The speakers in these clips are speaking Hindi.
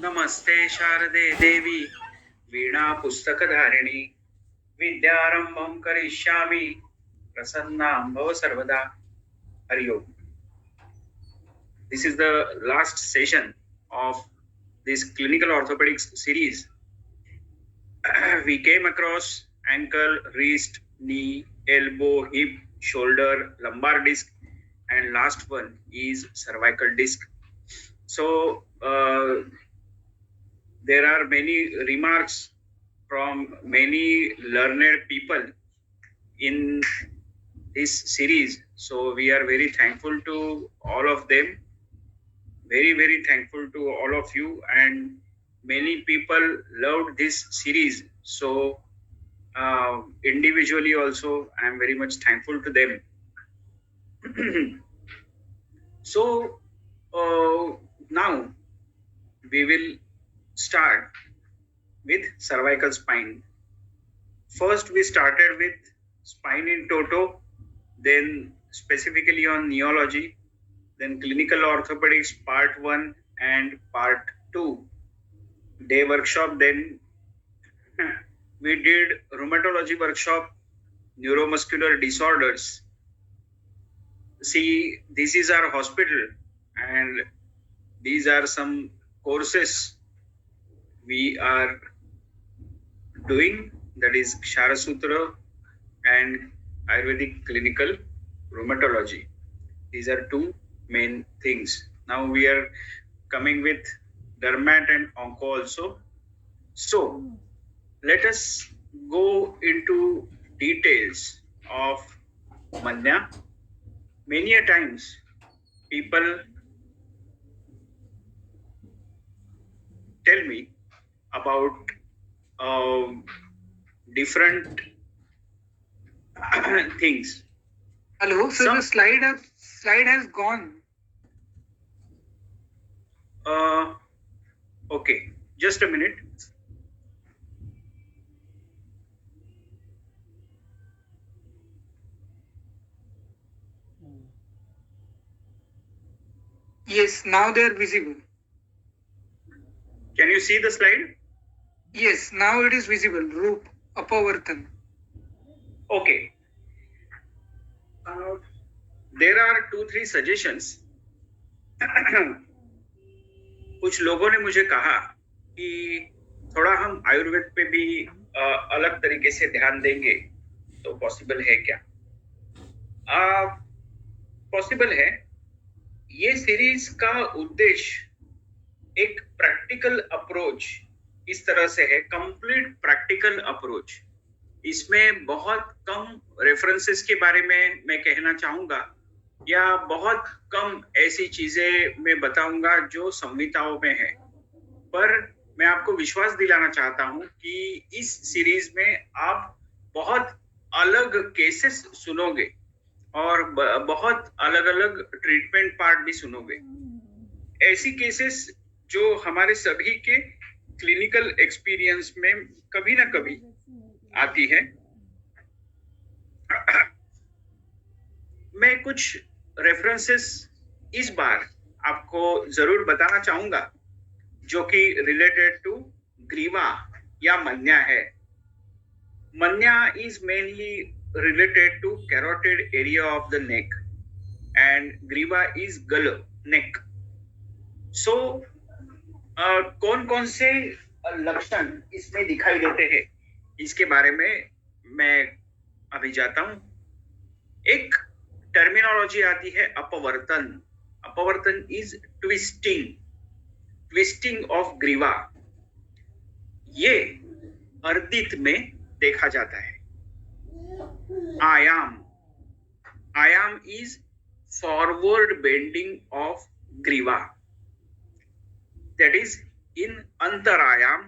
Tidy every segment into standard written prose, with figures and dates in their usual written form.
नमस्ते शारदे देवी वीणा पुस्तकधारिणी विद्यारंभं करिष्यामि प्रसन्नां भव सर्वदा. हरि ओम. This is the last session of this clinical orthopedics series. We came across ankle, wrist, knee, elbow, hip, shoulder, lumbar disc, and last one is cervical disc. So there are many remarks from many learned people in this series. So we are very thankful to all of them. Very thankful to all of you, and many people loved this series. So individually also I am very much thankful to them. So now we will start with cervical spine. First we started with spine in toto, then specifically on neurology, then clinical orthopedics part 1 and part 2 day workshop. Then we did rheumatology workshop, neuromuscular disorders. See, this is our hospital and these are some courses we are doing, that is Kshara and Ayurvedic clinical rheumatology. These are two main things. Now we are coming with dermat and onco also. So let us go into details of manya. Many a times people tell me about different things. Hello, so the slide has gone. Okay, just a minute. Yes, now they are visible. Can you see the slide? Yes, now it is visible. Roop Apavartan. Okay. There are 2-3 suggestions. कुछ लोगों ने मुझे कहा कि थोड़ा हम आयुर्वेद पे भी अलग तरीके से ध्यान देंगे, तो पॉसिबल है क्या? पॉसिबल है. ये सीरीज का उद्देश्य एक प्रैक्टिकल अप्रोच इस तरह से है, कंप्लीट प्रैक्टिकल अप्रोच. इसमें बहुत कम रेफरेंसेस के बारे में मैं कहना चाहूंगा, या बहुत कम ऐसी चीजें मैं बताऊंगा जो संहिताओं में है. पर मैं आपको विश्वास दिलाना चाहता हूं कि इस सीरीज में आप बहुत अलग केसेस सुनोगे और बहुत अलग अलग ट्रीटमेंट पार्ट भी सुनोगे. ऐसी केसेस जो हमारे सभी के क्लिनिकल एक्सपीरियंस में कभी ना कभी आती है. मैं कुछ रेफरेंसेस इस बार आपको जरूर बताना चाहूंगा जो कि रिलेटेड टू ग्रीवा या मन्या है. Manya is mainly related to carotid area of the neck and griva is gala, neck. So कौन कौन से लक्षण इसमें दिखाई देते हैं, इसके बारे में मैं अभी जाता हूं. एक टर्मिनोलॉजी आती है अपवर्तन. अपवर्तन इज ट्विस्टिंग ऑफ ग्रीवा. ये अर्दित में देखा जाता है. आयाम is forward bending of griva, that is in अंतरायाम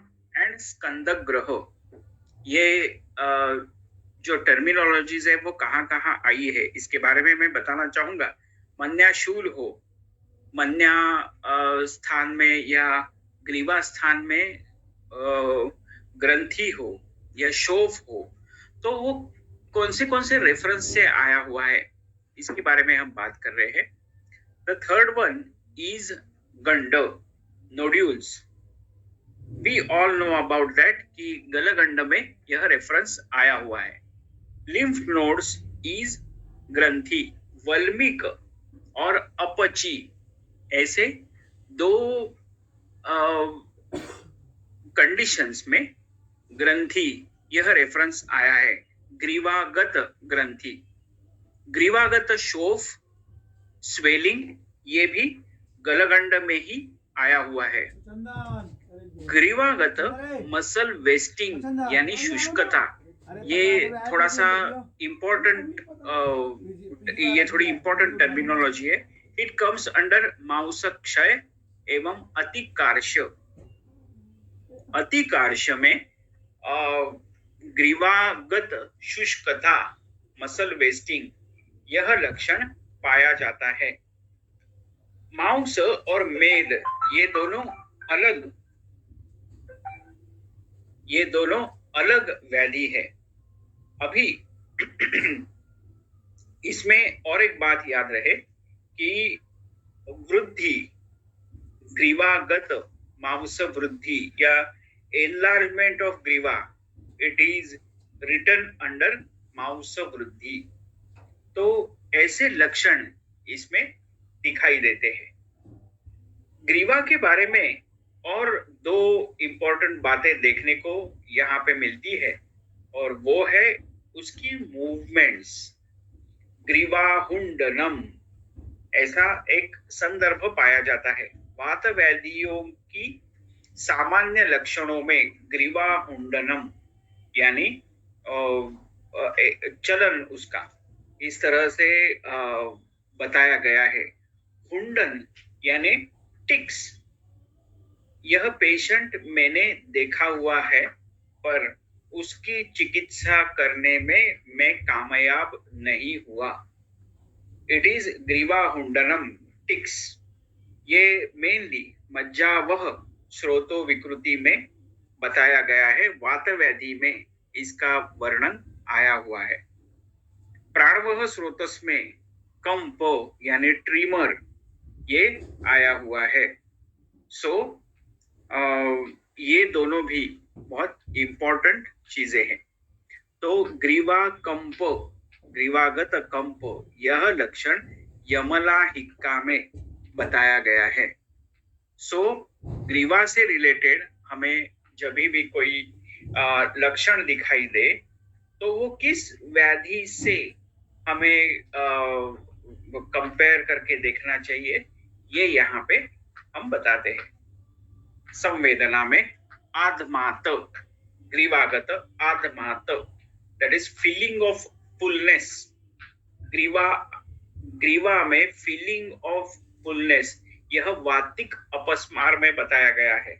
and स्कंदग्रह. ये जो टर्मिनोलॉजीज है वो कहाँ कहाँ आई है इसके बारे में मैं बताना चाहूंगा. मन्याशूल हो, मन्या स्थान में या ग्रीवा स्थान में ग्रंथि हो या शोफ हो, तो वो कौन से रेफरेंस से आया हुआ है इसके बारे में हम बात कर रहे हैं. द थर्ड वन इज गंड, nodules. We all know about that कि गलगंड में यह रेफरेंस आया हुआ है. लिम्फ नोड्स इज ग्रंथि, वल्मिक और अपची, ऐसे दो कंडीशंस में ग्रंथि यह रेफरेंस आया है. ग्रीवागत ग्रंथि, ग्रीवागत शोफ, स्वेलिंग, ये भी गलगंड में ही आया हुआ है. ग्रीवागत मसल वेस्टिंग यानी शुष्कता, ये थोड़ा सा इम्पोर्टेंट, ये थोड़ी इम्पोर्टेंट टर्मिनोलॉजी है. इट कम्स अंडर मांस क्षय एवं अतिकार्ष्य. अतिकार्ष्य में ग्रीवागत शुष्कता, मसल वेस्टिंग, यह लक्षण पाया जाता है. मांस और मेद ये दोनों अलग व्याधि है. अभी इसमें और एक बात याद रहे कि वृद्धि, ग्रीवागत मांस वृद्धि या एनलार्जमेंट ऑफ ग्रीवा, इट इज रिटन अंडर मांस वृद्धि. तो ऐसे लक्षण इसमें दिखाई देते हैं. ग्रीवा के बारे में और दो इंपॉर्टेंट बातें देखने को यहाँ पे मिलती है, और वो है उसकी मूवमेंट्स. ग्रीवाहुंडनम ऐसा एक संदर्भ पाया जाता है. वात व्याधियों की सामान्य लक्षणों में ग्रीवाहुंडनम यानी चलन उसका इस तरह से बताया गया है. हुंडन यानी टिक्स. यह पेशेंट मैंने देखा हुआ है, पर उसकी चिकित्सा करने में मैं कामयाब नहीं हुआ. इट इज ग्रीवाहुंडनम टिक्स. ये मेनली मज्जावह स्रोतो विकृति में बताया गया है. वात व्याधि में इसका वर्णन आया हुआ है. प्राणवह स्रोतस में कंप यानी ट्रीमर ये आया हुआ है. सो ये दोनों भी बहुत इंपॉर्टेंट चीजें हैं. तो ग्रीवा कंप, ग्रीवागत कंप, यह लक्षण यमलाहिका में बताया गया है. सो ग्रीवा से रिलेटेड हमें जब भी कोई लक्षण दिखाई दे तो वो किस व्याधि से हमें कंपेयर करके देखना चाहिए, ये यहाँ पे हम बताते हैं. संवेदना में आधमात, ग्रीवागत आधमात, that is feeling of fullness. ग्रीवा में फीलिंग ऑफ फुलनेस, यह वातिक अपस्मार में बताया गया है.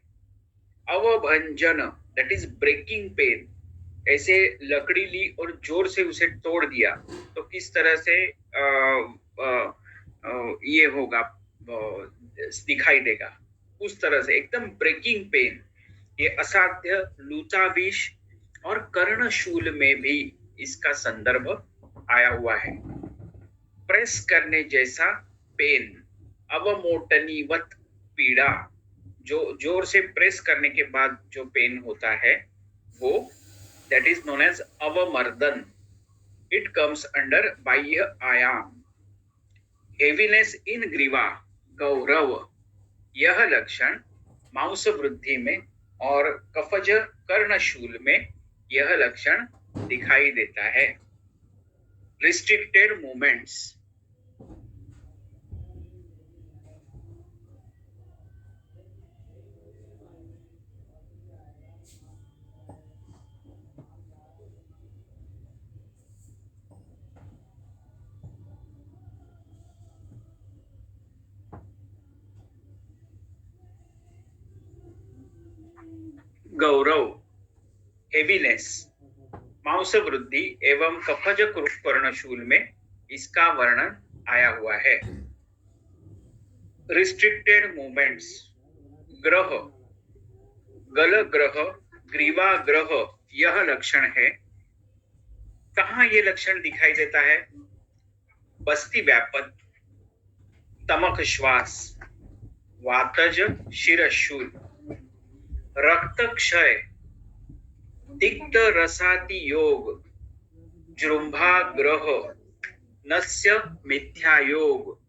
अवभंजन, दैट इज ब्रेकिंग पेन. ऐसे लकड़ी ली और जोर से उसे तोड़ दिया तो किस तरह से ये होगा, दिखाई देगा, उस तरह से एकदम ब्रेकिंग पेन. ये असाध्य लूचाविष और कर्णशूल में भी इसका संदर्भ आया हुआ है. प्रेस करने जैसा पेन, अवमोटनीवत पीड़ा, जो जोर से प्रेस करने के बाद जो पेन होता है वो that is known as avamardhan. It comes under बाह्य आयाम. heaviness in ग्रीवा, गौरव, यह लक्षण मांस वृद्धि में और कफज कर्णशूल में यह लक्षण दिखाई देता है. restricted movements, गौरव, हेवीनेस, मांस वृद्धि एवं कफज कर्णशूल में इसका वर्णन आया हुआ है. रिस्ट्रिक्टेड मूवमेंट्स, ग्रह, गल ग्रह, ग्रीवा ग्रह, यह लक्षण है. कहाँ ये लक्षण दिखाई देता है? बस्ती व्यापक, तमक श्वास, वातज शिरशूल, रक्त क्षय, तिक्त रसाति योग, जृंभाग्रह, नस्य मिथ्या योग।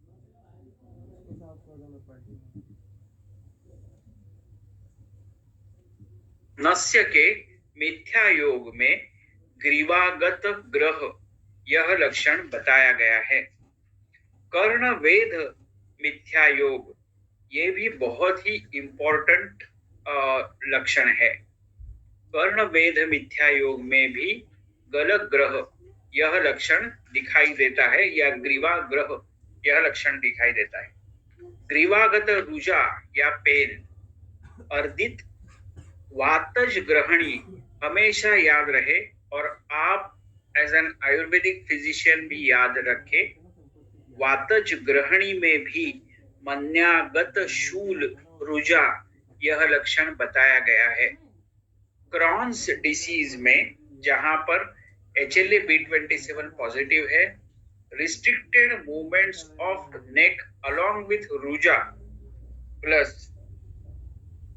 नस्य के मिथ्या योग में ग्रीवागत ग्रह यह लक्षण बताया गया है। कर्ण वेद मिथ्या योग, ये भी बहुत ही इंपॉर्टेंट लक्षण है। कर्ण वेद मिथ्या योग में भी गलत ग्रह यह लक्षण दिखाई देता है, या ग्रीवा ग्रह यह लक्षण दिखाई देता है। ग्रीवागत रुजा या पेन, अर्दित वातज ग्रहणी हमेशा याद रहे, और आप एज एन आयुर्वेदिक फिजिशियन भी याद रखे, वातज ग्रहणी में भी मन्यागत शूल रुजा यह लक्षण बताया गया है। क्रॉन्स डिसीज में जहां पर HLA-B27 पॉजिटिव है, restricted movements of neck along with रुजा प्लस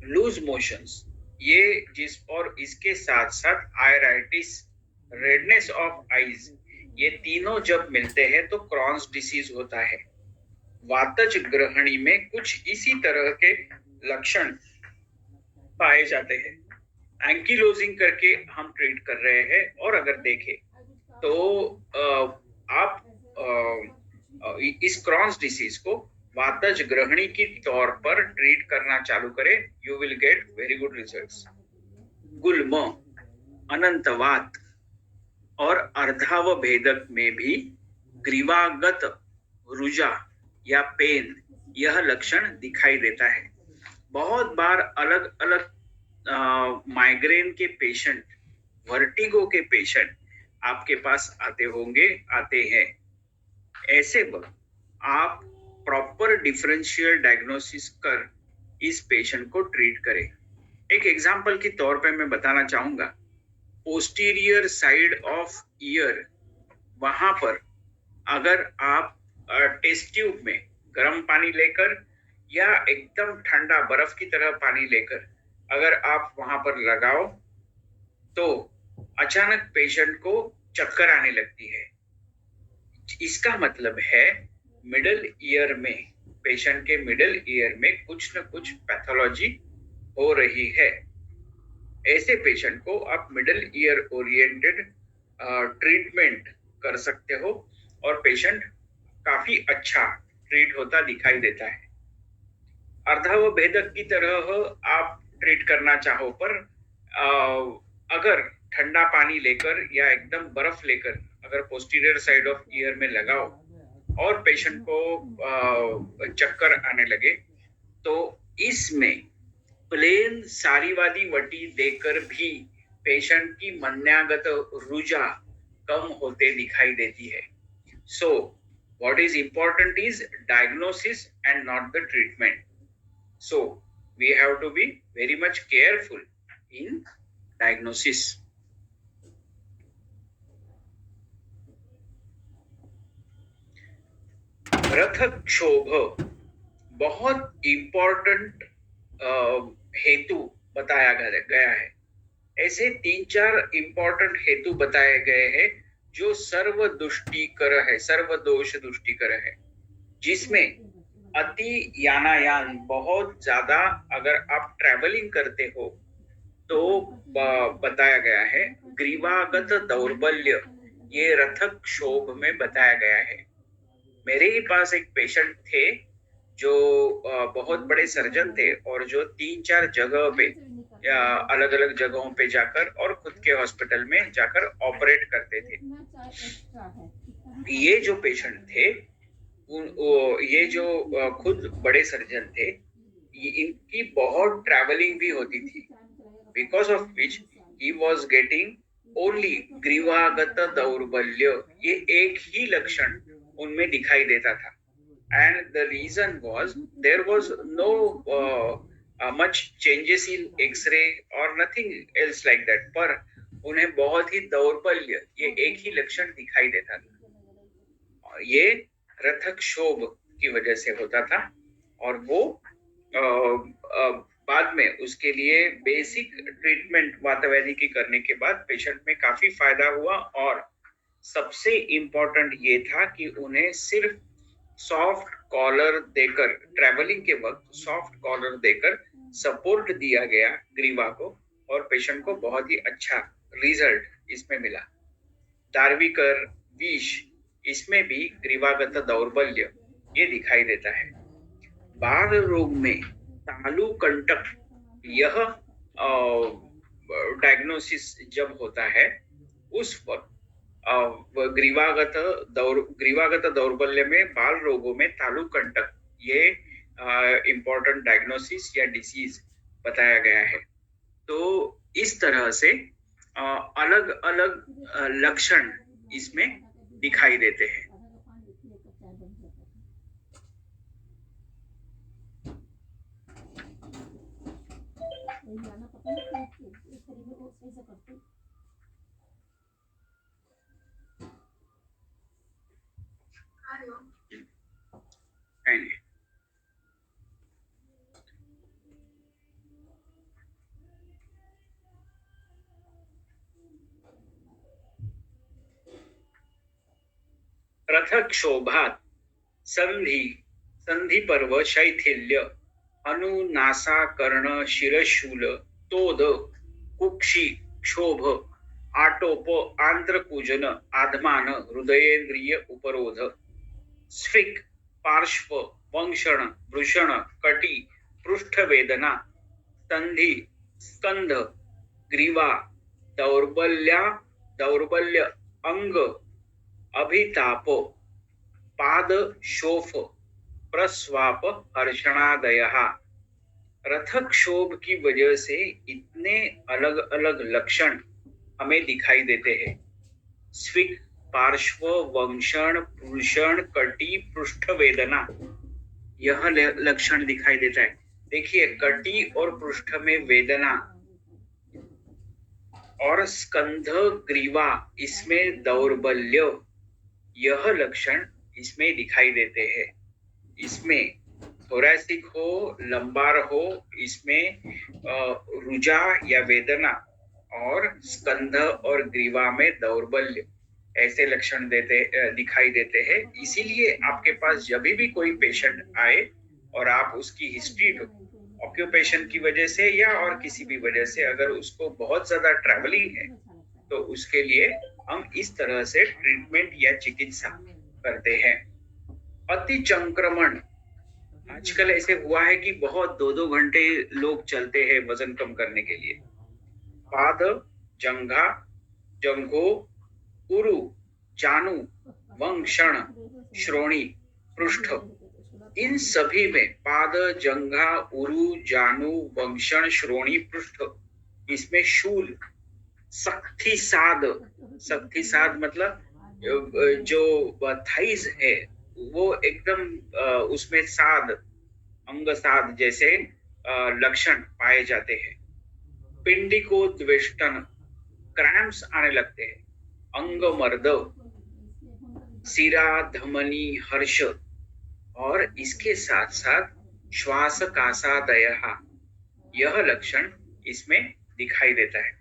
लूज मोशंस, ये जिस और इसके साथ साथ आयराइटिस, रेडनेस ऑफ आईज, ये तीनों जब मिलते हैं तो क्रॉन्स डिसीज होता है। वातज ग्रहणी में कुछ इसी तरह के लक्षण पाए जाते हैं। एंकिलोजिंग करके हम ट्रीट कर रहे हैं, और अगर देखें तो आप इस क्रॉन्स डिसीज को वातज ग्रहणी की तौर पर ट्रीट करना चालू करें, you will get very good results. गुल्म, अनंतवात और अर्धावभेदक में भी ग्रीवागत रुजा या पेन यह लक्षण दिखाई देता है। बहुत बार अलग अलग माइग्रेन के पेशेंट, वर्टिगो के पेशेंट आपके पास आते हैं। ऐसे वक्त आप प्रॉपर डिफरेंशियल डायग्नोसिस कर इस पेशेंट को ट्रीट करें। एक एग्जांपल के तौर पे मैं बताना चाहूंगा, पोस्टीरियर साइड ऑफ ईयर, वहां पर अगर आप टेस्ट ट्यूब में गर्म पानी लेकर या एकदम ठंडा बर्फ की तरह पानी लेकर अगर आप वहां पर लगाओ तो अचानक पेशेंट को चक्कर आने लगती है। इसका मतलब है मिडल ईयर में, पेशेंट के मिडल ईयर में कुछ न कुछ पैथोलॉजी हो रही है। ऐसे पेशेंट को आप मिडल ईयर ओरिएंटेड ट्रीटमेंट कर सकते हो, और पेशेंट काफी अच्छा ट्रीट होता दिखाई देता है। अर्धावभेदक की तरह आप ट्रीट करना चाहो पर अगर ठंडा पानी लेकर या एकदम बर्फ लेकर अगर पोस्टीरियर साइड ऑफ ईयर में लगाओ और पेशेंट को चक्कर आने लगे, तो इसमें प्लेन सारीवादी वटी देकर भी पेशेंट की मन्यागत रुजा कम होते दिखाई देती है। सो what is important is diagnosis and not the treatment. So we have to be very much careful in diagnosis. रथ क्षोभ बहुत इंपॉर्टेंट हेतु बताया गया है। ऐसे 3-4 इंपॉर्टेंट हेतु बताए गए हैं जो सर्वदुष्टिकर है, सर्वदोष दुष्टिकर है, जिसमें अति यानायान, बहुत ज्यादा अगर आप ट्रैवलिंग करते हो तो बताया गया है। ग्रीवागत दौर्बल्य, ये रथक क्षोभ में बताया गया है। मेरे ही पास एक पेशेंट थे जो बहुत बड़े सर्जन थे, और जो 3-4 जगह पे अलग अलग जगहों पे जाकर और खुद के हॉस्पिटल में जाकर ऑपरेट करते थे। ये जो पेशेंट थे, ये जो खुद बड़े सर्जन थे, इनकी बहुत ट्रैवलिंग भी होती थी, because of which he was getting only ग्रीवागत दौर्बल्य, ये एक ही लक्षण उनमें दिखाई देता था। And the reason was there was no much changes in X-ray or nothing else like that, पर उन्हें बहुत ही दौर्बल्य, ये एक ही लक्षण दिखाई देता था, और ये रथक क्षोभ की वजह से होता था। और वो बाद में उसके लिए बेसिक ट्रीटमेंट वातवाहिनी करने के बाद पेशेंट में काफी फायदा हुआ। और सबसे इम्पोर्टेंट ये था कि उन्हें सिर्फ सॉफ्ट कॉलर देकर, ट्रैवलिंग के वक्त सॉफ्ट कॉलर देकर सपोर्ट दिया गया ग्रीवा को, और पेशेंट को बहुत ही अच्छा रिजल्ट इसमें मिला। दार्विकर विष, इसमें भी ग्रीवागत दौर्बल्य ये दिखाई देता है। बाल रोग में तालु कंटक, यह डायग्नोसिस जब होता है उस वक्त ग्रीवागत दौर्बल्य में, बाल रोगों में तालु कंटक ये इम्पोर्टेंट डायग्नोसिस या डिसीज बताया गया है। तो इस तरह से अलग अलग लक्षण इसमें दिखाई देते हैं। रथक्षोभात संधि पर्व शैथिल्य अनुनासाकर्ण शिरशूल तोद कुक्षी क्षोभ आटोप आंत्रकूजन आधमान हृदयेंद्रिय उपरोध स्फिक पार्श्व वंक्षण वृषण कटी पृष्ठ वेदना संधि स्कंध ग्रीवा दौर्बल्य अंग अभिताप पाद शोफ प्रस्वाप हर्षणादयः। रथक्षोभ की वजह से इतने अलग अलग लक्षण हमें दिखाई देते हैं। स्विक, पार्श्व, वंक्षण, पुरुषण, कटी, पृष्ठ वेदना, यह लक्षण दिखाई देता है। देखिए, कटी और पृष्ठ में वेदना, और स्कंध ग्रीवा, इसमें दौर्बल्य, यह लक्षण इसमें दिखाई देते हैं। इसमें थोरैसिक हो, लंबार हो, इसमें रुजा या वेदना, और स्कंध और ग्रीवा में दौर्बल्य, ऐसे लक्षण दिखाई देते हैं। इसीलिए आपके पास जब भी कोई पेशेंट आए और आप उसकी हिस्ट्री ऑक्यूपेशन की वजह से या और किसी भी वजह से अगर उसको बहुत ज्यादा ट्रैवलिंग है, तो उसके लिए हम इस तरह से ट्रीटमेंट या चिकित्सा करते हैं। अति संक्रमण, आजकल ऐसे हुआ है कि बहुत 2-2 घंटे लोग चलते हैं वजन कम करने के लिए। पाद, जंघा, जंघो, उरु, जानु, वंक्षण, श्रोणी, पृष्ठ, इन सभी में पाद, जंघा, उरु, जानु, वंक्षण, श्रोणी, पृष्ठ, इसमें शूल, सख्ती साध मतलब जो थाइज है वो एकदम उसमें साध, अंग साध जैसे लक्षण पाए जाते हैं। पिंडिकोद्वेष्टन, क्रैम्प्स आने लगते हैं। अंग मर्द, सिरा धमनी हर्ष, और इसके साथ साथ श्वास कासादयः, यह लक्षण इसमें दिखाई देता है।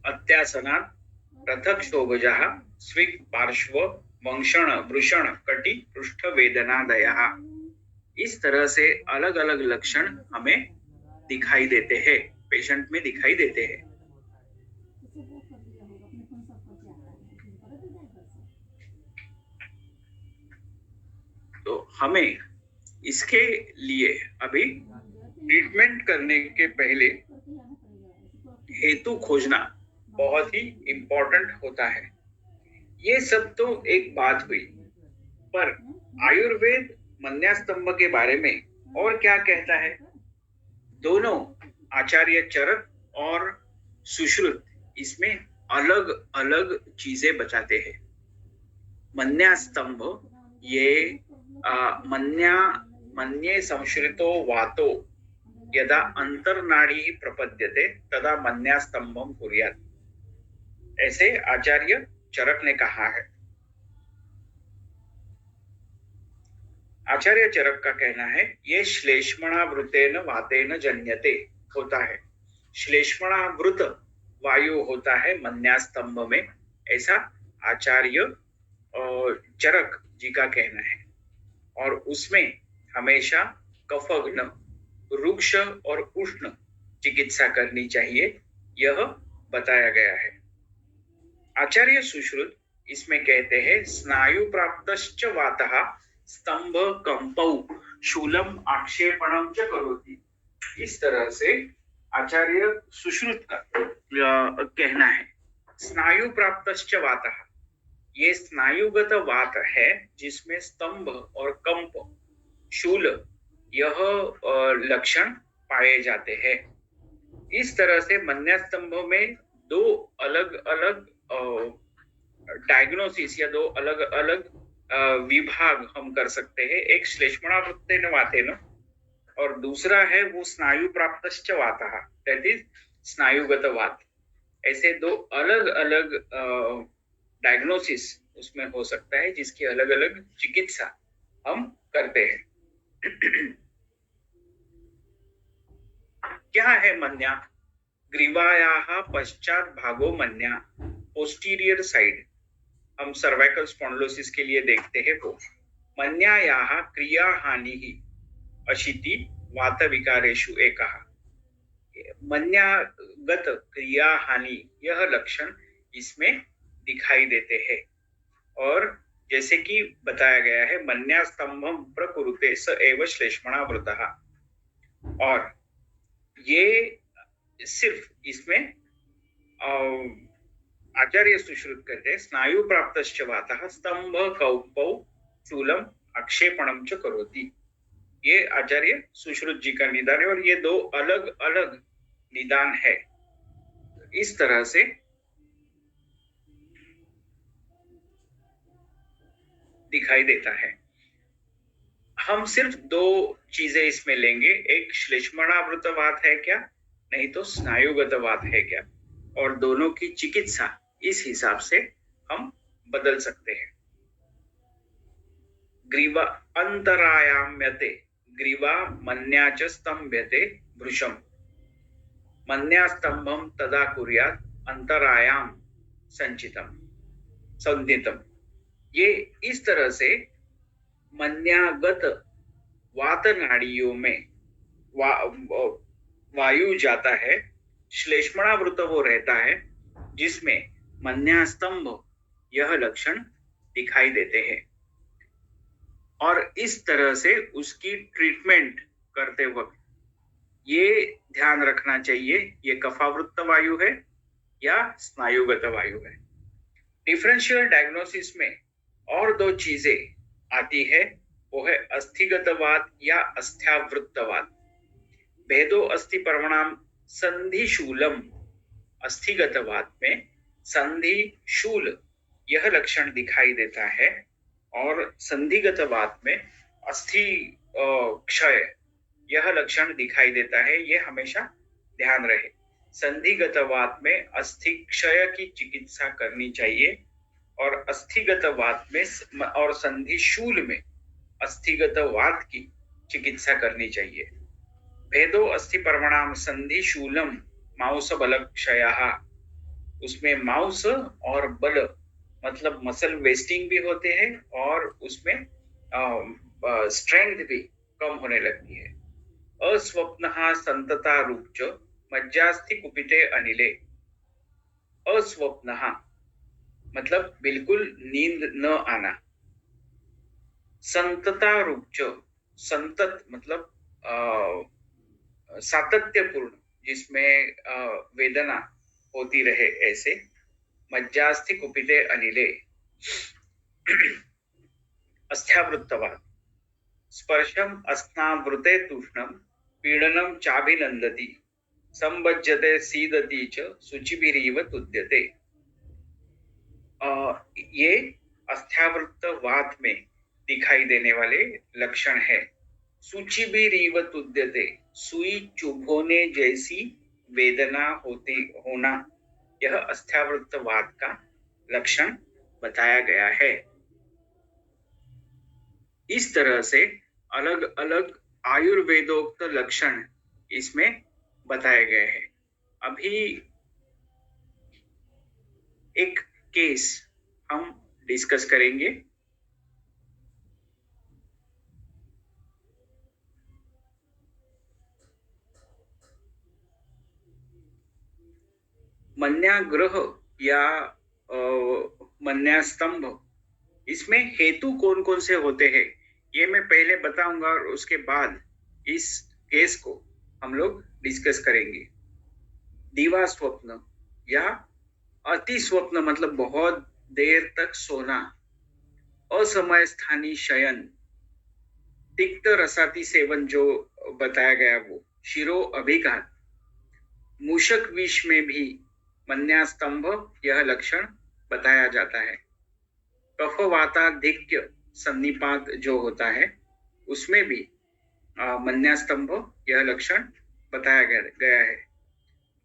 अत्यासनात् रथक्षोभजः स्विक, पार्श्व, वंक्षण, वृषण, कटी, पृष्ठ वेदनादयः, इस तरह से अलग अलग लक्षण हमें दिखाई देते हैं, पेशेंट में दिखाई देते हैं। तो हमें इसके लिए अभी ट्रीटमेंट करने के पहले हेतु खोजना बहुत ही इम्पोर्टेंट होता है। ये सब तो एक बात हुई, पर आयुर्वेद मन्यास्तंभ के बारे में और क्या कहता है? दोनों आचार्य चरक और सुश्रुत इसमें अलग अलग चीजें बताते हैं। मन्यास्तंभ ये मन्ये संश्रितो वातो यदा अंतर्नाड़ी प्रपद्यते तदा मन्यास्तंभम कुर्यात्, ऐसे आचार्य चरक ने कहा है। आचार्य चरक का कहना है ये श्लेष्मणावृतेन वातेन जन्यते होता है। श्लेष्मणावृत वायु होता है मन्यास्तंभ में, ऐसा आचार्य चरक जी का कहना है। और उसमें हमेशा कफग्न, रुक्ष और उष्ण चिकित्सा करनी चाहिए, यह बताया गया है। आचार्य सुश्रुत इसमें कहते हैं स्नायु प्राप्तश्च वातः स्तंभ कंपौ शूलम आक्षेपणम च करोति। इस तरह से आचार्य सुश्रुत का कहना है। स्नायु प्राप्तश्च वातः, ये स्नायुगत वात है जिसमें स्तंभ और कंप, शूल, यह लक्षण पाए जाते हैं। इस तरह से मन्यास्तंभ में दो अलग अलग डायग्नोसिस या दो अलग अलग विभाग हम कर सकते हैं। एक श्लेष्मणावृत्तेन वातेन और दूसरा है वो स्नायु प्राप्तश्च वातः, दैट इज स्नायुगत वात। ऐसे दो अलग अलग डायग्नोसिस उसमें हो सकता है जिसकी अलग अलग चिकित्सा हम करते हैं। क्या है मन्या? ग्रीवायाः पश्चात भागो मन्या, पोस्टीरियर साइड। हम सर्वाइकल स्पॉन्डिलोसिस के लिए देखते हैं वो। मन्यायाः क्रिया हानि ही अशिति वात विकारेषु एकः। मन्यागत क्रिया हानि, यह लक्षण इसमें दिखाई देते हैं। और जैसे कि बताया गया है मन्यास्तंभम प्रकुरुते स एव श्लेष्मणावृतः, और ये सिर्फ इसमें आचार्य सुश्रुत कहते हैं स्नायु प्राप्तश्च वातः स्तंभ कौपौ शूलम आक्षेपणम च करोति। ये आचार्य सुश्रुत जी का निदान है और ये दो अलग अलग निदान है। इस तरह से दिखाई देता है। हम सिर्फ दो चीजें इसमें लेंगे, एक श्लेष्मणावृत वात है क्या, नहीं तो स्नायुगत वात है क्या, और दोनों की चिकित्सा इस हिसाब से हम बदल सकते हैं। ग्रीवा अंतरायाम्यते, ग्रीवा मन्या च स्तंभ्यते भृशम, मन्यास्तंभम तदा कुर्यात् अंतरायाम संचितम संदितम। ये इस तरह से मन्यागत वात नाड़ियों में वायु जाता है, श्लेष्मणावृत वो रहता है जिसमें मन्यास्तंभ यह लक्षण दिखाई देते हैं। और इस तरह से उसकी ट्रीटमेंट करते वक्त ये ध्यान रखना चाहिए ये कफावृत्त वायु है या स्नायुगत वायु है। डिफरेंशियल डायग्नोसिस में और दो चीजें आती है, वो है अस्थिगतवाद या अस्थ्यावृत्तवाद। भेदो अस्ति पर्वणाम संधि शूलम, अस्थिगतवाद में संधि शूल यह लक्षण दिखाई देता है, और संधिगतवाद में अस्थि क्षय यह लक्षण दिखाई देता है। ये हमेशा ध्यान रहे, संधिगतवाद में अस्थि क्षय की चिकित्सा करनी चाहिए और अस्थिगतवाद में और संधि शूल में अस्थिगतवाद की चिकित्सा करनी चाहिए। भेदो अस्थि पर्वणाम संधि शूलम मांस बल क्षयः, उसमें मांस और बल मतलब मसल वेस्टिंग भी होते हैं और उसमें स्ट्रेंथ भी कम होने लगती है। अस्वप्नः संतता रूपच मज्जास्थि कुपिते अनिले। अस्वप्नः मतलब बिल्कुल नींद न आना। संतता रूपच, संतत मतलब सातत्यपूर्ण, जिसमें वेदना होती रहे ऐसे। मज्जास्थि कुपिते अनिले। अस्थ्यावृत्तवाद स्पर्शम अस्नावृते तूष्णम पीडनम चाभिनंदति संबज्जते सीदति च शुचिभिरीव तुद्यते। ये अस्थ्यावृत्तवाद में दिखाई देने वाले लक्षण है। शुचिभिरीव तुद्यते, सुई चुभोने जैसी वेदना होना, यह अस्थ्यावृत्तवाद का लक्षण बताया गया है। इस तरह से अलग अलग आयुर्वेदोक्त लक्षण इसमें बताए गए हैं। अभी एक केस हम डिस्कस करेंगे। मन्याग्रह या मन्यास्तंभ, इसमें हेतु कौन कौन से होते हैं ये मैं पहले बताऊंगा और उसके बाद इस केस को हम लोग डिस्कस करेंगे। दीवा स्वप्न या अति स्वप्न मतलब बहुत देर तक सोना, असमय स्थानी शयन, तिक्त रसाती सेवन जो बताया गया वो, शिरो अभिघात, मूषक विष में भी मन्यास्तंभ यह लक्षण बताया जाता है। कफवाताधिक्य सन्निपात जो होता है उसमें भी मन्यास्तंभ यह लक्षण बताया गया है।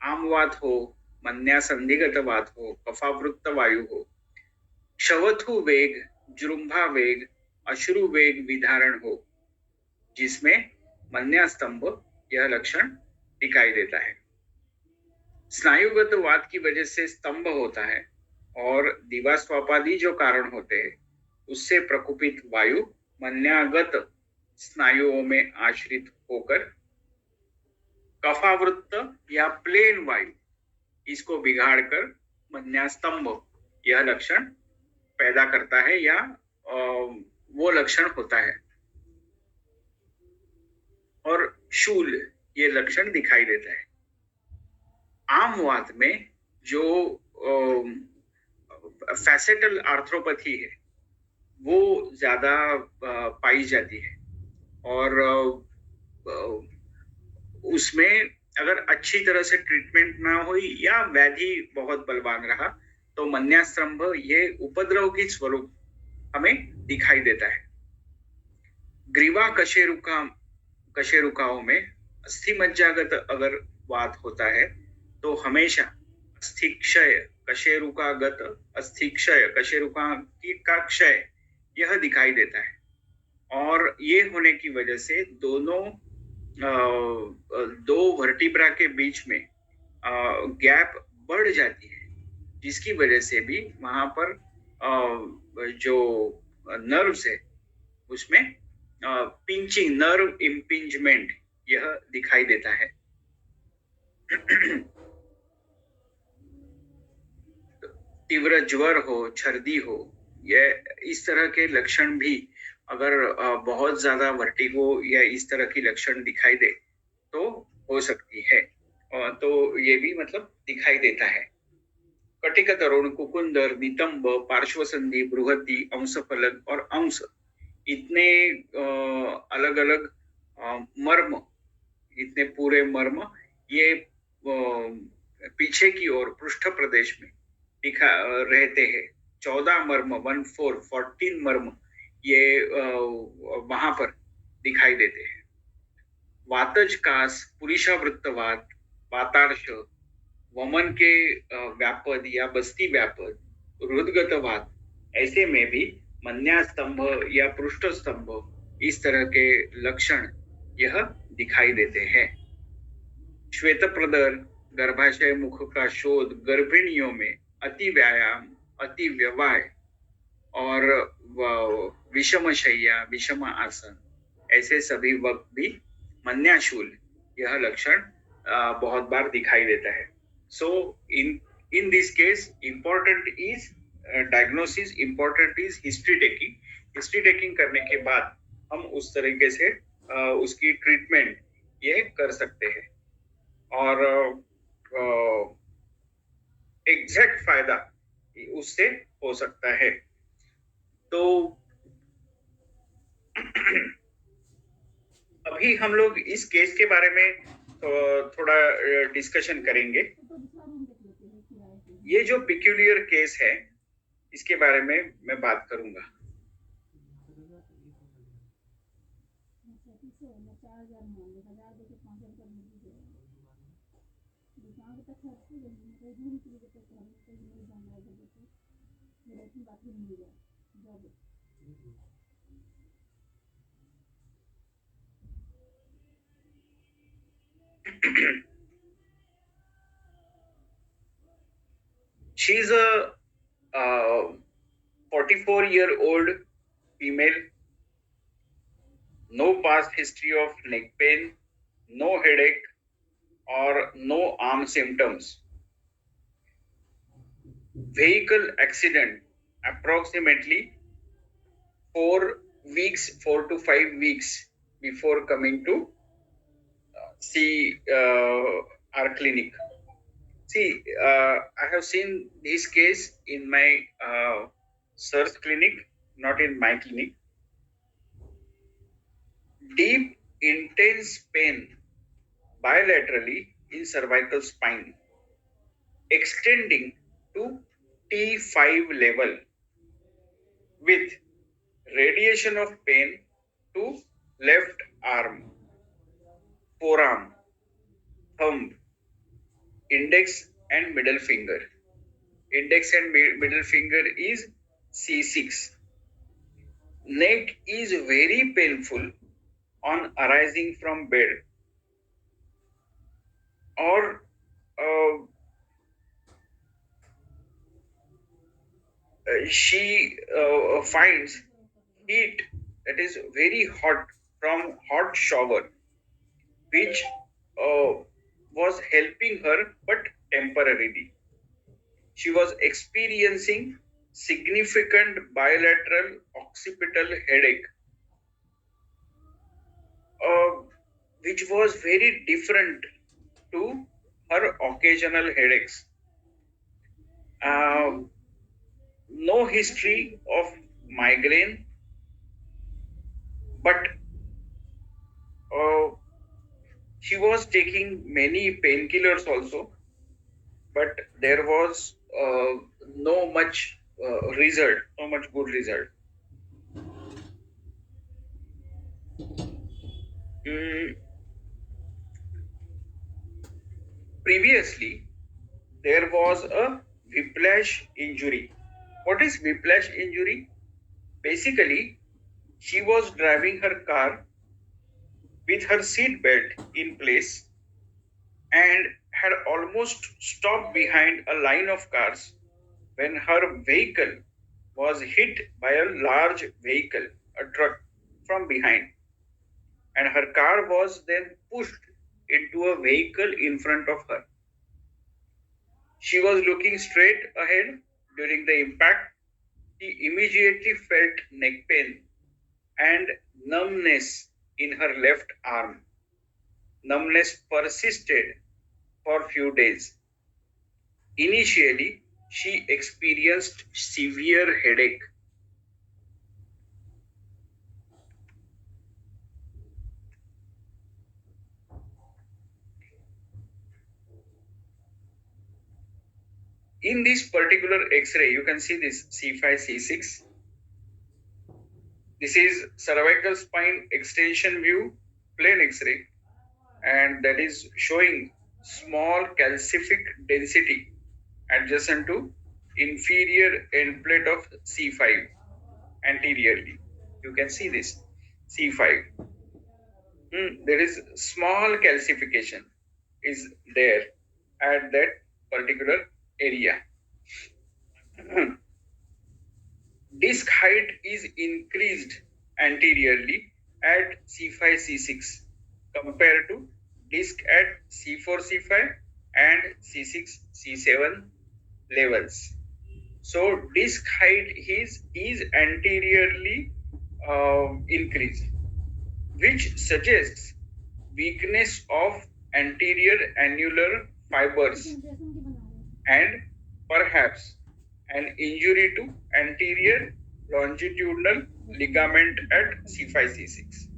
आमवात हो, मन्यासंधिगत वात हो, कफावृत्त वायु हो, क्षवथु वेग, जृंभा वेग, अश्रु वेग विधारण हो, जिसमें मन्यास्तंभ यह लक्षण दिखाई देता है। स्नायुगत वात की वजह से स्तंभ होता है और दिवास्वापादि जो कारण होते हैं उससे प्रकुपित वायु मन्यागत स्नायुओं में आश्रित होकर कफावृत्त या प्लेन वायु इसको बिगाड़कर मन्यास्तंभ यह लक्षण पैदा करता है या वो लक्षण होता है। और शूल ये लक्षण दिखाई देता है। आमवात में जो फैसेटल आर्थ्रोपैथी है वो ज्यादा पाई जाती है और उसमें अगर अच्छी तरह से ट्रीटमेंट ना हुई या व्याधि बहुत बलवान रहा तो मन्यास्तंभ ये उपद्रव की स्वरूप हमें दिखाई देता है। ग्रीवा कशेरुकाओं में अस्थि मज्जागत अगर वात होता है तो हमेशा अस्थिक्षय कशेरुकागत, अस्थिक्षय कशेरुका का क्षय यह दिखाई देता है। और ये होने की वजह से दो वर्टिब्रा के बीच में गैप बढ़ जाती है, जिसकी वजह से भी वहां पर जो नर्व्स है उसमें पिंचिंग, नर्व इम्पिंजमेंट यह दिखाई देता है। तीव्र ज्वर हो, छर्दी हो, यह इस तरह के लक्षण भी अगर बहुत ज्यादा वर्टिगो या इस तरह की लक्षण दिखाई दे तो हो सकती है। तो ये भी मतलब दिखाई देता है। कटिक तरुण, कुकुंदर, नितंब, पार्श्वसंधि, बृहति, अंशफलक और अंश, इतने अलग अलग मर्म, इतने पूरे मर्म ये पीछे की ओर पृष्ठ प्रदेश में दिखा रहते हैं। 14 मर्म, 14 मर्म ये वहां पर दिखाई देते हैं। वातज कास, पुरुषावृत्तवात, वातार्श, वमन के व्यापद या बस्ती व्यापद, हृदगतवात, ऐसे में भी मन्यास्तंभ या पृष्ठ स्तंभ इस तरह के लक्षण यह दिखाई देते हैं। श्वेत प्रदर, गर्भाशय मुख का शोध, गर्भिणियों में अति व्यायाम, अति व्यवाय और विषम शैया, विषम आसन, ऐसे सभी वक्त भी मन्याशूल यह लक्षण बहुत बार दिखाई देता है। सो in this case important is diagnosis, important is history taking. History taking करने के बाद हम उस तरीके से उसकी ट्रीटमेंट ये कर सकते हैं और एग्जैक्ट फायदा उससे हो सकता है। तो अभी हम लोग इस केस के बारे में थोड़ा डिस्कशन करेंगे। ये जो पिक्यूलियर केस है इसके बारे में मैं बात करूंगा। She's a 44-year-old female, no past history of neck pain, no headache, or no arm symptoms. Vehicle accident approximately 4 to 5 weeks before coming to see our clinic. See, I have seen this case in my sir's clinic, not in my clinic. Deep, intense pain bilaterally in cervical spine, extending to T5 level with radiation of pain to left arm, forearm, thumb, index and middle finger. Index and middle finger is C6. Neck is very painful on arising from bed, or she finds heat, that is very hot, from hot shower, which was helping her but temporarily. She was experiencing significant bilateral occipital headache, uh, which was very different to her occasional headaches. No history of migraine, but uh, she was taking many painkillers also, but there was no much result, no much good result. Mm, Previously, there was a whiplash injury. What is whiplash injury? Basically, she was driving her car with her seat belt in place and had almost stopped behind a line of cars when her vehicle was hit by a large vehicle, a truck, from behind, and her car was then pushed into a vehicle in front of her. She was looking straight ahead during the impact. She immediately felt neck pain and numbness in her left arm. Numbness persisted for few days. Initially, she experienced severe headache. In this particular X-ray, you can see this C5, C6. This is cervical spine extension view, plain X-ray, and that is showing small calcific density adjacent to inferior end plate of C5 anteriorly. You can see this C5. There is small calcification is there at that particular area. Disc height is increased anteriorly at C5, C6 compared to disc at C4, C5 and C6, C7 levels. So disc height is anteriorly increased, which suggests weakness of anterior annular fibers and perhaps an injury to anterior longitudinal ligament at C5, C6.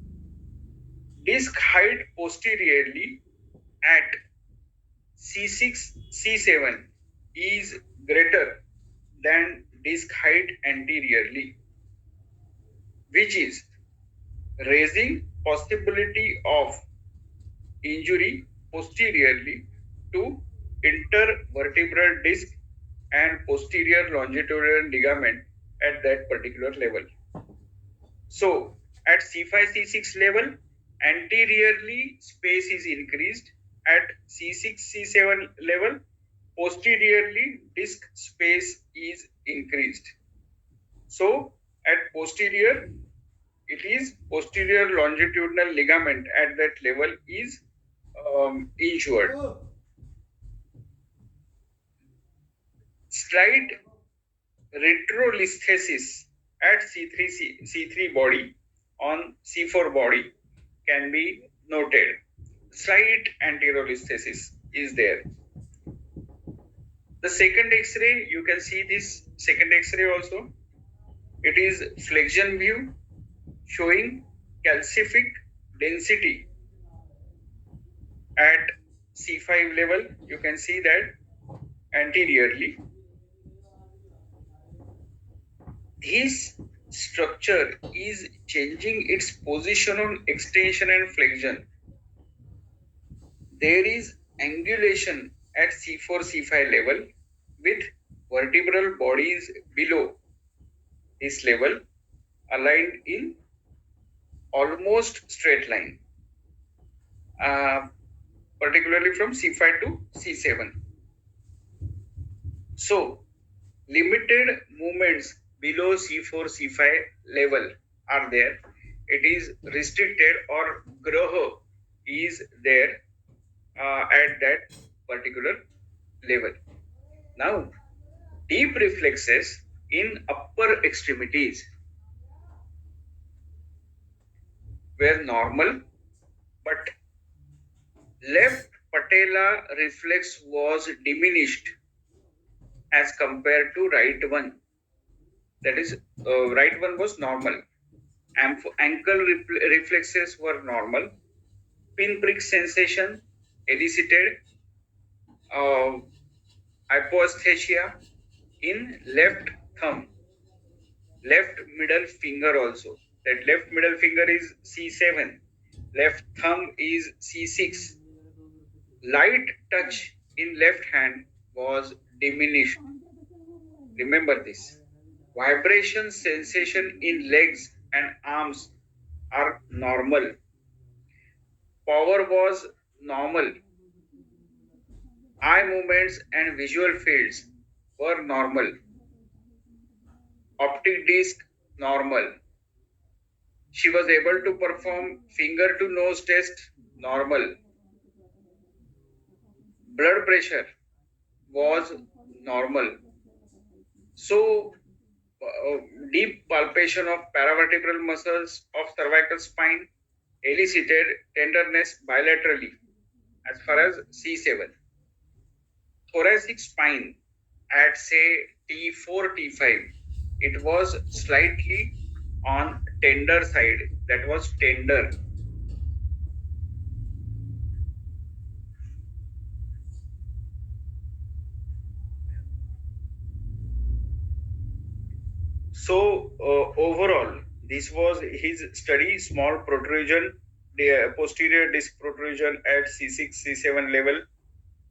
Disc height posteriorly at C6, C7 is greater than disc height anteriorly, which is raising possibility of injury posteriorly to intervertebral disc and posterior longitudinal ligament at that particular level. So at C5, C6 level, anteriorly space is increased at C6, C7 level, posteriorly disc space is increased. So at posterior, it is posterior longitudinal ligament at that level is injured. Slight retrolisthesis at C3 body on C4 body can be noted. Slight anterolisthesis is there. The second X-ray, you can see this second X-ray also. It is flexion view showing calcific density at C5 level. You can see that anteriorly. This structure is changing its position on extension and flexion. There is angulation at C4, C5 level with vertebral bodies below this level aligned in almost straight line, particularly from C5 to C7. So, limited movements below C4, C5 level are there. It is restricted or graha is there at that particular level. Now, deep reflexes in upper extremities were normal, but left patella reflex was diminished as compared to right one. That is, right one was normal. Ankle reflexes were normal. Pinprick sensation elicited hypoesthesia in left thumb, left middle finger also. That left middle finger is C7, left thumb is C6. Light touch in left hand was diminished. Remember this. Vibration sensation in legs and arms are normal. Power was normal. Eye movements and visual fields were normal. Optic disc normal. She was able to perform finger to nose test normal. Blood pressure was normal. So, deep palpation of paravertebral muscles of cervical spine elicited tenderness bilaterally as far as C7. Thoracic spine at say T4, T5, it was slightly on tender side. That was tender. So overall, this was his study. Small protrusion, the posterior disc protrusion at C6, C7 level.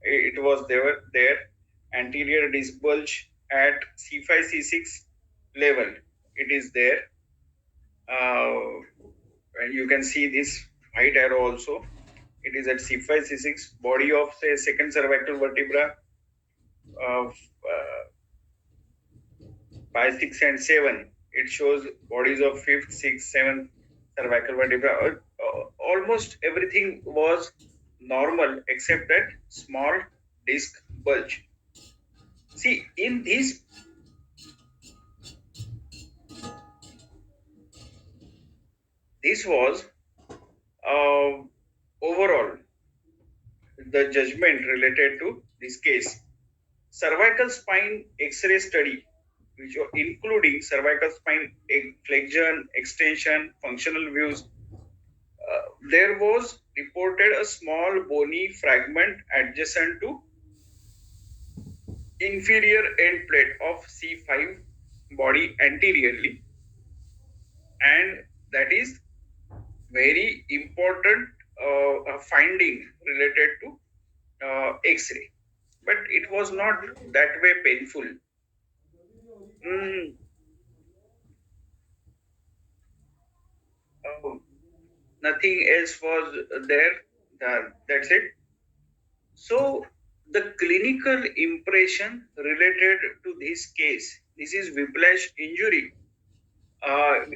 It was there. Anterior disc bulge at C5, C6 level. It is there. And you can see this white arrow also. It is at C5, C6. Body of say second cervical vertebra of 5, 6, and 7. It shows bodies of 5th, 6th, 7th cervical vertebra. Almost everything was normal except that small disc bulge. See, in this was overall the judgment related to this case. Cervical spine X-ray study, which are including cervical spine flexion, extension, functional views. There was reported a small bony fragment adjacent to inferior end plate of C5 body anteriorly, and that is very important finding related to X-ray, but it was not that way painful. Nothing else was there. That's it. So the clinical impression related to this case, this is whiplash injury.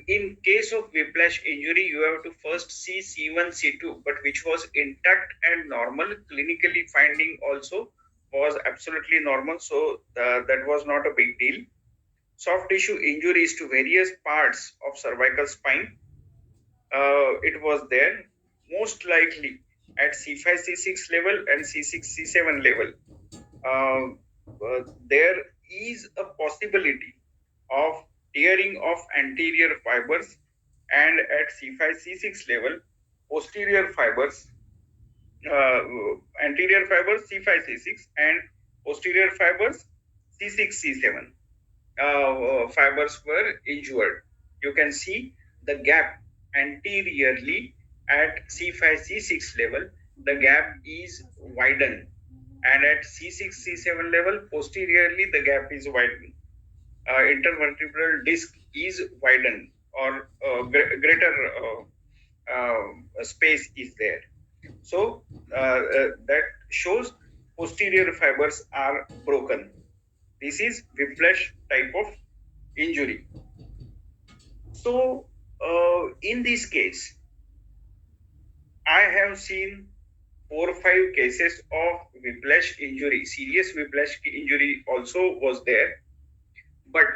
In case of whiplash injury, you have to first see C1, C2, but which was intact and normal. Clinically finding also was absolutely normal, so that was not a big deal. Soft tissue injuries to various parts of cervical spine, it was there, most likely at C5, C6 level and C6, C7 level. There is a possibility of tearing of anterior fibers, and at C5, C6 level, posterior fibers, uh, anterior fibers C5, C6, and posterior fibers C6, C7 fibers were injured. You can see the gap anteriorly at C5, C6 level, the gap is widened, and at C6, C7 level, posteriorly, the gap is widened. Intervertebral disc is widened, or greater space is there. So that shows posterior fibers are broken. This is whiplash type of injury. So in this case, I have seen 4 or 5 cases of whiplash injury. Serious whiplash injury also was there, but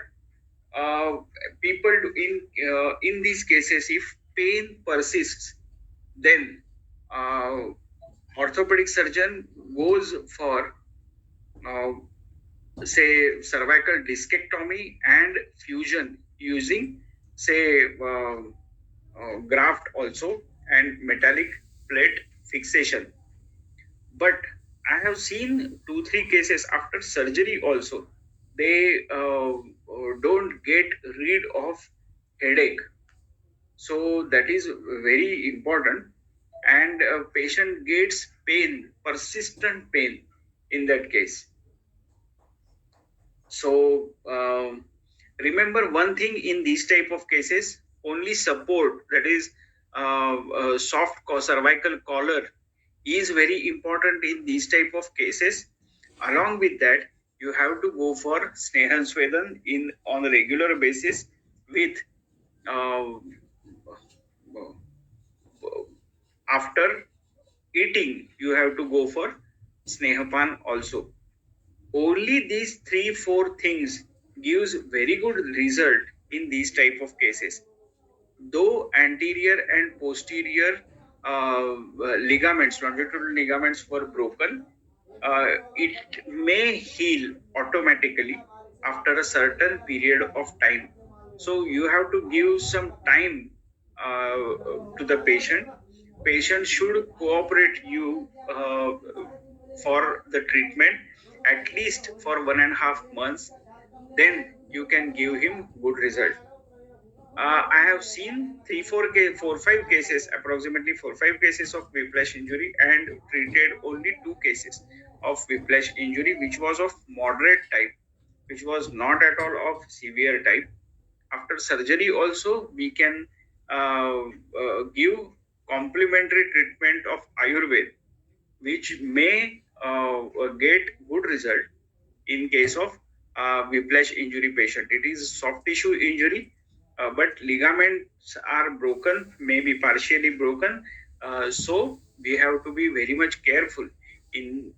people in these cases, if pain persists, then orthopedic surgeon goes for say cervical discectomy and fusion using say graft also and metallic plate fixation. But I have seen 2-3 cases after surgery also, they don't get rid of headache. So that is very important, and a patient gets pain, persistent pain in that case. So remember one thing in these type of cases, only support, that is soft cervical collar, is very important in these type of cases. Along with that, you have to go for Snehan Swedan on a regular basis with uh, after eating. You have to go for Snehapan also. Only these 3-4 things gives very good result in these type of cases. Though anterior and posterior ligaments, longitudinal ligaments were broken, it may heal automatically after a certain period of time. So you have to give some time to the patient. Patient should cooperate you for the treatment at least for 1.5 months. Then you can give him good result. I have seen 4-5 cases, approximately 4-5 cases of whiplash injury, and treated only 2 cases of whiplash injury, which was of moderate type, which was not at all of severe type. After surgery also, we can give complementary treatment of Ayurveda, which may get good result in case of whiplash injury patient. It is soft tissue injury, but ligaments are broken, maybe partially broken. So we have to be very much careful in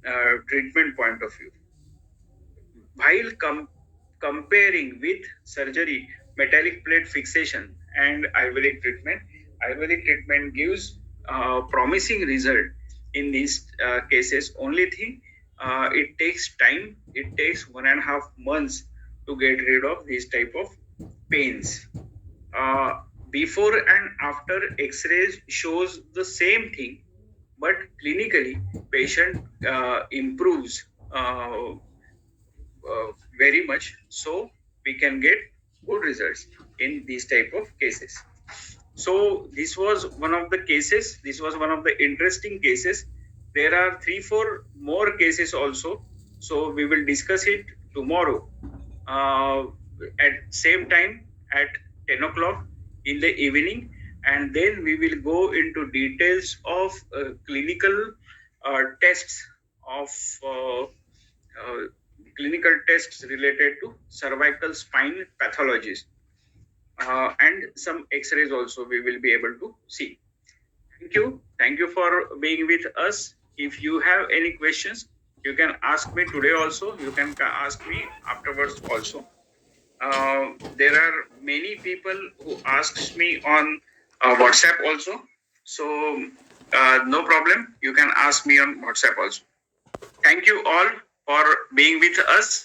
treatment point of view. While comparing with surgery, metallic plate fixation and Ayurvedic treatment gives promising result in these cases. Only thing, it takes time. It takes 1.5 months to get rid of these type of pains. Before and after X-rays shows the same thing, but clinically patient improves very much, so we can get good results in these type of cases. So this was one of the cases. This was one of the interesting cases. There are 3-4 more cases also, so we will discuss it tomorrow at same time at 10 o'clock in the evening, and then we will go into details of clinical tests of clinical tests related to cervical spine pathologies, and some x-rays also we will be able to see. Thank you for being with us. If you have any questions, you can ask me today also, you can ask me afterwards also. There are many people who asks me on WhatsApp also, so no problem, you can ask me on WhatsApp also. Thank you all for being with us.